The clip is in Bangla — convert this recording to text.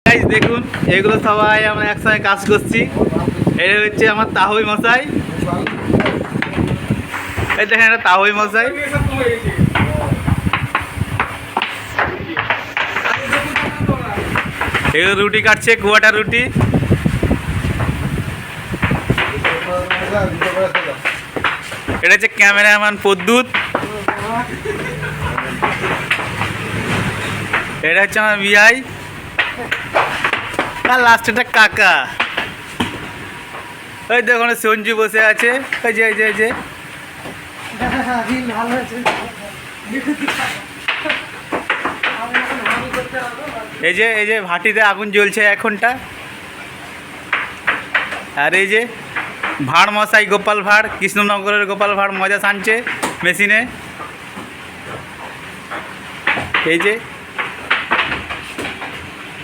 গাইস দেখুন, এগুলো সবাই আমরা একসঙ্গে কাজ করছি। এটা হচ্ছে আমার তাহই মশাই। এই দেখেন, এটা তাহই মশাই। এগুলো রুটি কাটছে, কুয়াটা রুটি। এটা হচ্ছে ক্যামেরাম্যান পদ্যুৎ। এটা হচ্ছে আমার বিআই। আর লাস্টেটা কাকা। ওই দেখুন সঞ্জু বসে আছে। এই যে এই যে এই যে এই যে ভাটিতে আগুন জ্বলছে এখনটা। আর এই যে ভাঁড় মশাই, গোপাল ভাঁড়, কৃষ্ণনগরের গোপাল ভাঁড় মজা টানছে মেশিনে। এই যে